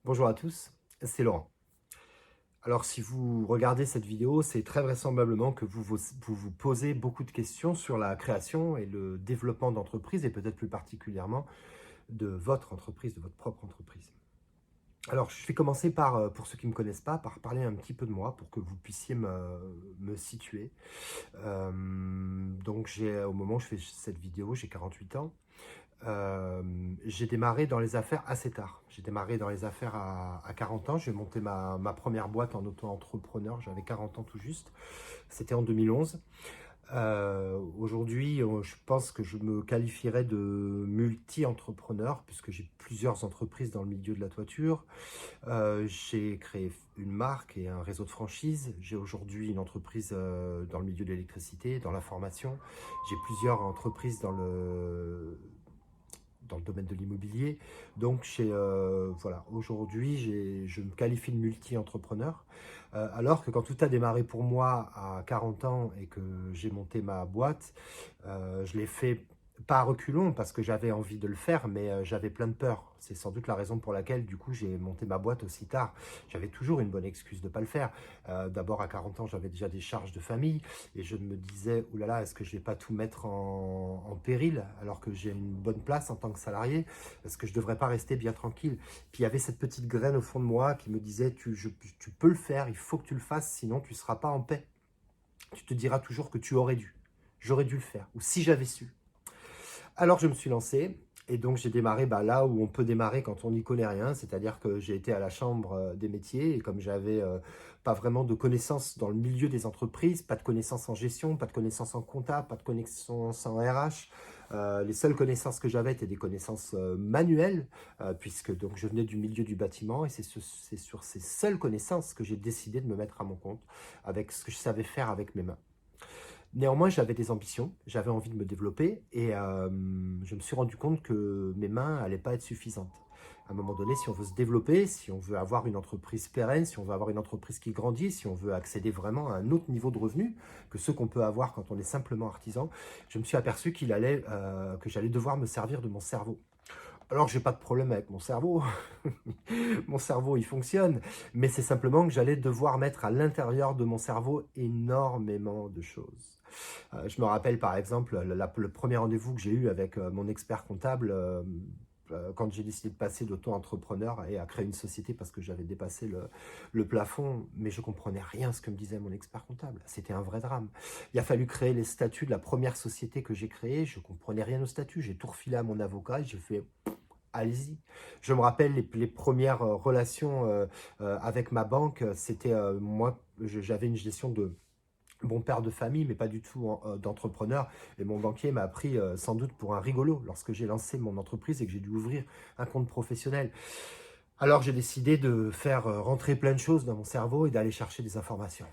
Bonjour à tous, c'est Laurent. Alors si vous regardez cette vidéo, c'est très vraisemblablement que vous posez beaucoup de questions sur la création et le développement d'entreprise et peut-être plus particulièrement de votre entreprise, de votre propre entreprise. Alors je vais commencer par, pour ceux qui ne me connaissent pas, par parler un petit peu de moi pour que vous puissiez me situer. Donc au moment où je fais cette vidéo, j'ai 48 ans. J'ai démarré dans les affaires assez tard. J'ai démarré dans les affaires à 40 ans. J'ai monté ma première boîte en auto-entrepreneur. J'avais 40 ans tout juste. C'était en 2011. Aujourd'hui, je pense que je me qualifierais de multi-entrepreneur puisque j'ai plusieurs entreprises dans le milieu de la toiture. J'ai créé une marque et un réseau de franchise. J'ai aujourd'hui une entreprise dans le milieu de l'électricité, dans la formation. J'ai plusieurs entreprises dans le domaine de l'immobilier. Donc, voilà, aujourd'hui, je me qualifie de multi-entrepreneur. Alors que quand tout a démarré pour moi à 40 ans et que j'ai monté ma boîte, je l'ai fait pas à reculons parce que j'avais envie de le faire, mais j'avais plein de peur. C'est sans doute la raison pour laquelle, du coup, j'ai monté ma boîte aussi tard. J'avais toujours une bonne excuse de ne pas le faire. D'abord, à 40 ans, j'avais déjà des charges de famille et je me disais, oulala, est-ce que je vais pas tout mettre en péril alors que j'ai une bonne place en tant que salarié? Est-ce que je devrais pas rester bien tranquille? Puis il y avait cette petite graine au fond de moi qui me disait, tu peux le faire, il faut que tu le fasses, sinon tu ne seras pas en paix. Tu te diras toujours que tu aurais dû. J'aurais dû le faire, ou si j'avais su. Alors je me suis lancé et donc j'ai démarré là où on peut démarrer quand on n'y connaît rien, c'est-à-dire que j'ai été à la chambre des métiers et comme j'avais pas vraiment de connaissances dans le milieu des entreprises, pas de connaissances en gestion, pas de connaissances en compta, pas de connaissances en RH, les seules connaissances que j'avais étaient des connaissances manuelles, puisque donc je venais du milieu du bâtiment et c'est sur ces seules connaissances que j'ai décidé de me mettre à mon compte avec ce que je savais faire avec mes mains. Néanmoins, j'avais des ambitions, j'avais envie de me développer et je me suis rendu compte que mes mains n'allaient pas être suffisantes. À un moment donné, si on veut se développer, si on veut avoir une entreprise pérenne, si on veut avoir une entreprise qui grandit, si on veut accéder vraiment à un autre niveau de revenu que ceux qu'on peut avoir quand on est simplement artisan, je me suis aperçu que j'allais devoir me servir de mon cerveau. Alors, j'ai pas de problème avec mon cerveau. Mon cerveau, il fonctionne. Mais c'est simplement que j'allais devoir mettre à l'intérieur de mon cerveau énormément de choses. Je me rappelle par exemple le premier rendez-vous que j'ai eu avec mon expert comptable quand j'ai décidé de passer d'auto-entrepreneur et à créer une société parce que j'avais dépassé le plafond, mais je comprenais rien à ce que me disait mon expert comptable. C'était un vrai drame. Il a fallu créer les statuts de la première société que j'ai créée. Je comprenais rien aux statuts. J'ai tout refilé à mon avocat et j'ai fait allez-y. Je me rappelle les premières relations avec ma banque, c'était moi, j'avais une gestion de bon père de famille, mais pas du tout d'entrepreneur. Et mon banquier m'a pris sans doute pour un rigolo lorsque j'ai lancé mon entreprise et que j'ai dû ouvrir un compte professionnel. Alors j'ai décidé de faire rentrer plein de choses dans mon cerveau et d'aller chercher des informations.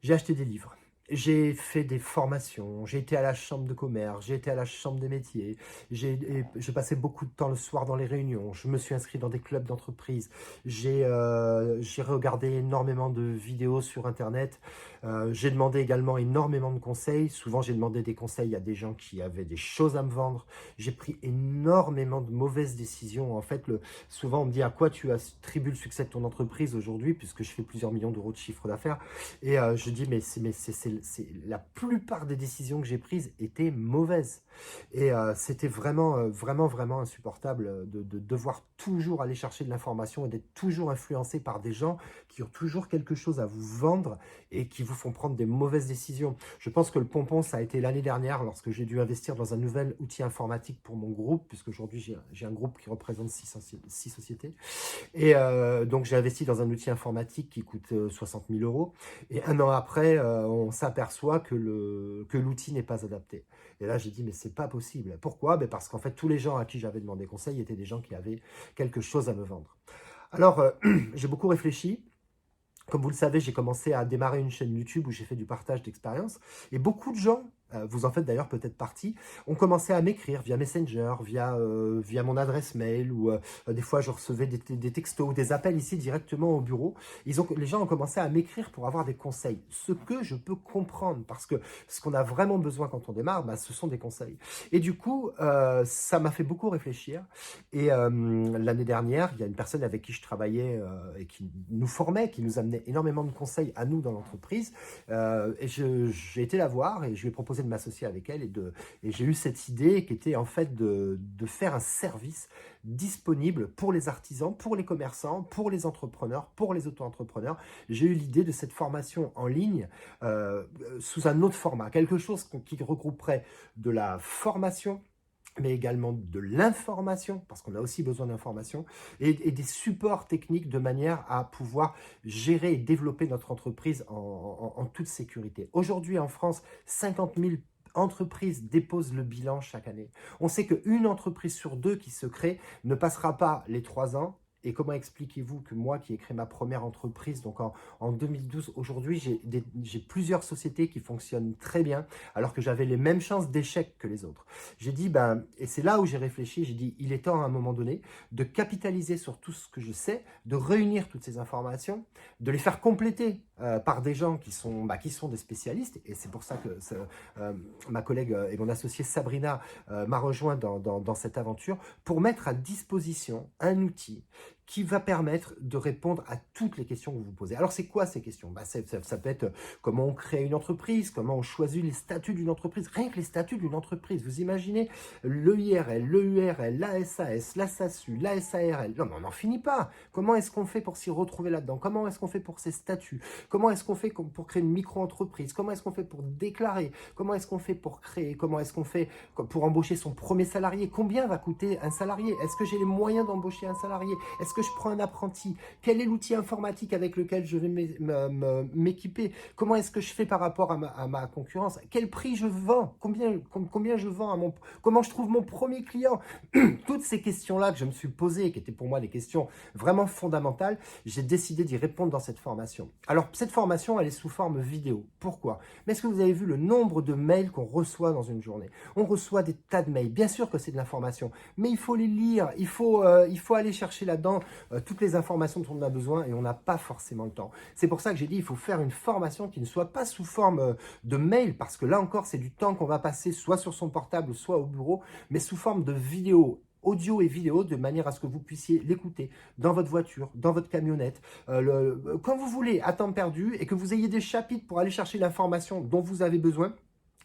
J'ai acheté des livres. J'ai fait des formations, j'ai été à la chambre de commerce, j'ai été à la chambre des métiers, je passais beaucoup de temps le soir dans les réunions, je me suis inscrit dans des clubs d'entreprise, j'ai regardé énormément de vidéos sur Internet, j'ai demandé également énormément de conseils, souvent j'ai demandé des conseils à des gens qui avaient des choses à me vendre, j'ai pris énormément de mauvaises décisions. En fait, souvent on me dit à quoi tu attribues le succès de ton entreprise aujourd'hui, puisque je fais plusieurs millions d'euros de chiffre d'affaires. Et je dis, la plupart des décisions que j'ai prises étaient mauvaises. Et c'était vraiment insupportable de devoir toujours aller chercher de l'information et d'être toujours influencé par des gens qui ont toujours quelque chose à vous vendre et qui vous font prendre des mauvaises décisions. Je pense que le pompon, ça a été l'année dernière lorsque j'ai dû investir dans un nouvel outil informatique pour mon groupe, puisqu'aujourd'hui j'ai un groupe qui représente 6 sociétés. Et donc, j'ai investi dans un outil informatique qui coûte 60 000 euros. Et un an après, on s'aperçoit que l'outil n'est pas adapté. Et là, j'ai dit, mais c'est pas possible. Pourquoi? Ben parce qu'en fait, tous les gens à qui j'avais demandé conseil étaient des gens qui avaient quelque chose à me vendre. Alors, j'ai beaucoup réfléchi. Comme vous le savez, j'ai commencé à démarrer une chaîne YouTube où j'ai fait du partage d'expérience. Et beaucoup de gens vous en faites d'ailleurs peut-être partie, ont commencé à m'écrire via Messenger, via mon adresse mail, ou des fois je recevais des textos ou des appels ici directement au bureau. Les gens ont commencé à m'écrire pour avoir des conseils, ce que je peux comprendre, parce que ce qu'on a vraiment besoin quand on démarre, bah, ce sont des conseils. Et du coup, ça m'a fait beaucoup réfléchir. Et l'année dernière, il y a une personne avec qui je travaillais et qui nous formait, qui nous amenait énormément de conseils à nous dans l'entreprise. Et j'ai été la voir et je lui ai proposé de m'associer avec elle, et j'ai eu cette idée qui était en fait de faire un service disponible pour les artisans, pour les commerçants, pour les entrepreneurs, pour les auto-entrepreneurs. J'ai eu l'idée de cette formation en ligne sous un autre format, quelque chose qui regrouperait de la formation, mais également de l'information, parce qu'on a aussi besoin d'information, et des supports techniques de manière à pouvoir gérer et développer notre entreprise en toute sécurité. Aujourd'hui, en France, 50 000 entreprises déposent le bilan chaque année. On sait qu'une entreprise sur deux qui se crée ne passera pas les 3 ans. Et comment expliquez-vous que moi, qui ai créé ma première entreprise, donc en 2012, aujourd'hui, j'ai plusieurs sociétés qui fonctionnent très bien, alors que j'avais les mêmes chances d'échec que les autres. J'ai dit, et c'est là où j'ai réfléchi, j'ai dit, il est temps à un moment donné de capitaliser sur tout ce que je sais, de réunir toutes ces informations, de les faire compléter par des gens qui sont des spécialistes. Et c'est pour ça que ma collègue et mon associée Sabrina m'a rejoint dans cette aventure, pour mettre à disposition un outil qui va permettre de répondre à toutes les questions que vous vous posez. Alors, c'est quoi ces questions? Ça peut être comment on crée une entreprise, comment on choisit les statuts d'une entreprise, rien que les statuts d'une entreprise. Vous imaginez l'EIRL, l'EURL, la SAS, la SASU, la SARL. Non, mais on n'en finit pas. Comment est-ce qu'on fait pour s'y retrouver là-dedans? Comment est-ce qu'on fait pour ces statuts? Comment est-ce qu'on fait pour créer une micro-entreprise? Comment est-ce qu'on fait pour déclarer? Comment est-ce qu'on fait pour créer? Comment est-ce qu'on fait pour embaucher son premier salarié? Combien va coûter un salarié? Est-ce que j'ai les moyens d'embaucher un salarié? Est-ce que je prends un apprenti? Quel est l'outil informatique avec lequel je vais m'équiper? Comment est-ce que je fais par rapport à ma concurrence? Quel prix je vends? Combien je vends comment je trouve mon premier client? Toutes ces questions-là que je me suis posées, qui étaient pour moi des questions vraiment fondamentales, j'ai décidé d'y répondre dans cette formation. Alors, cette formation, elle est sous forme vidéo. Pourquoi? Mais est-ce que vous avez vu le nombre de mails qu'on reçoit dans une journée? On reçoit des tas de mails. Bien sûr que c'est de l'information, mais il faut les lire, il faut aller chercher là-dedans toutes les informations dont on a besoin, et on n'a pas forcément le temps. C'est pour ça que j'ai dit il faut faire une formation qui ne soit pas sous forme de mail, parce que là encore, c'est du temps qu'on va passer soit sur son portable, soit au bureau, mais sous forme de vidéo, audio et vidéo, de manière à ce que vous puissiez l'écouter dans votre voiture, dans votre camionnette, quand vous voulez, à temps perdu, et que vous ayez des chapitres pour aller chercher l'information dont vous avez besoin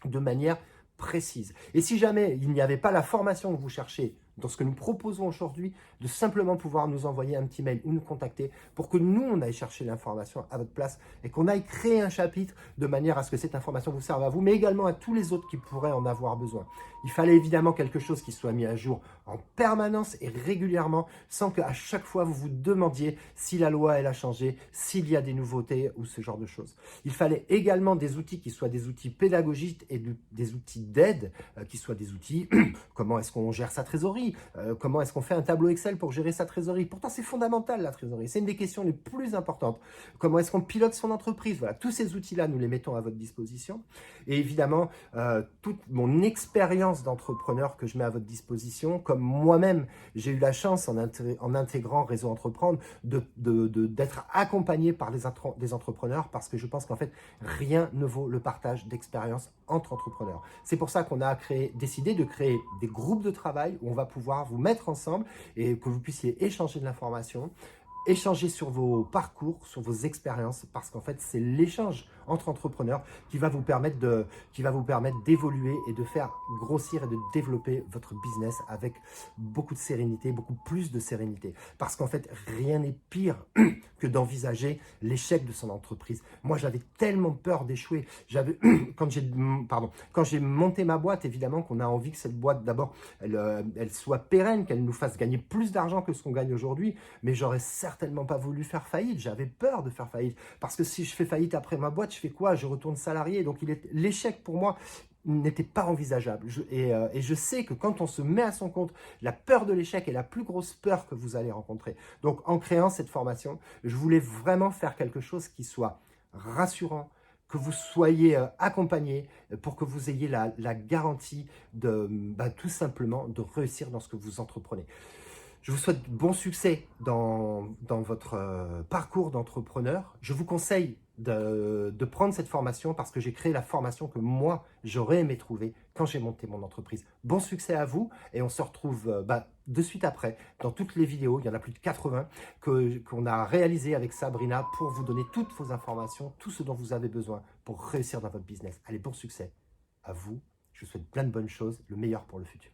de manière précise. Et si jamais il n'y avait pas la formation que vous cherchez dans ce que nous proposons aujourd'hui, de simplement pouvoir nous envoyer un petit mail ou nous contacter pour que nous, on aille chercher l'information à votre place et qu'on aille créer un chapitre de manière à ce que cette information vous serve à vous, mais également à tous les autres qui pourraient en avoir besoin. Il fallait évidemment quelque chose qui soit mis à jour en permanence et régulièrement, sans qu'à chaque fois vous vous demandiez si la loi elle a changé, s'il y a des nouveautés ou ce genre de choses. Il fallait également des outils qui soient des outils pédagogiques et des outils d'aide, qui soient des outils, comment est-ce qu'on gère sa trésorerie, comment est-ce qu'on fait un tableau Excel pour gérer sa trésorerie. Pourtant, c'est fondamental, la trésorerie. C'est une des questions les plus importantes. Comment est-ce qu'on pilote son entreprise? Voilà, tous ces outils-là, nous les mettons à votre disposition. Et évidemment, toute mon expérience d'entrepreneur que je mets à votre disposition, comme moi-même, j'ai eu la chance, en intégrant Réseau Entreprendre, d'être accompagné par des entrepreneurs, parce que je pense qu'en fait, rien ne vaut le partage d'expérience entre entrepreneurs. C'est pour ça qu'on a décidé de créer des groupes de travail où on va pouvoir vous mettre ensemble et que vous puissiez échanger de l'information, échanger sur vos parcours, sur vos expériences, parce qu'en fait, c'est l'échange entre entrepreneurs qui va vous permettre d'évoluer et de faire grossir et de développer votre business avec beaucoup de sérénité, beaucoup plus de sérénité. Parce qu'en fait, rien n'est pire que d'envisager l'échec de son entreprise. Moi, j'avais tellement peur d'échouer. Quand j'ai monté ma boîte, évidemment qu'on a envie que cette boîte, d'abord, elle soit pérenne, qu'elle nous fasse gagner plus d'argent que ce qu'on gagne aujourd'hui, mais j'aurais certainement pas voulu faire faillite. J'avais peur de faire faillite, parce que si je fais faillite après ma boîte, je fais quoi? Je retourne salarié. Donc, l'échec pour moi n'était pas envisageable. Et je sais que quand on se met à son compte, la peur de l'échec est la plus grosse peur que vous allez rencontrer. Donc, en créant cette formation, je voulais vraiment faire quelque chose qui soit rassurant, que vous soyez accompagné pour que vous ayez la garantie de tout simplement de réussir dans ce que vous entreprenez. Je vous souhaite bon succès dans votre parcours d'entrepreneur. Je vous conseille de prendre cette formation parce que j'ai créé la formation que moi, j'aurais aimé trouver quand j'ai monté mon entreprise. Bon succès à vous et on se retrouve de suite après dans toutes les vidéos. Il y en a plus de 80 qu'on a réalisées avec Sabrina pour vous donner toutes vos informations, tout ce dont vous avez besoin pour réussir dans votre business. Allez, bon succès à vous. Je vous souhaite plein de bonnes choses, le meilleur pour le futur.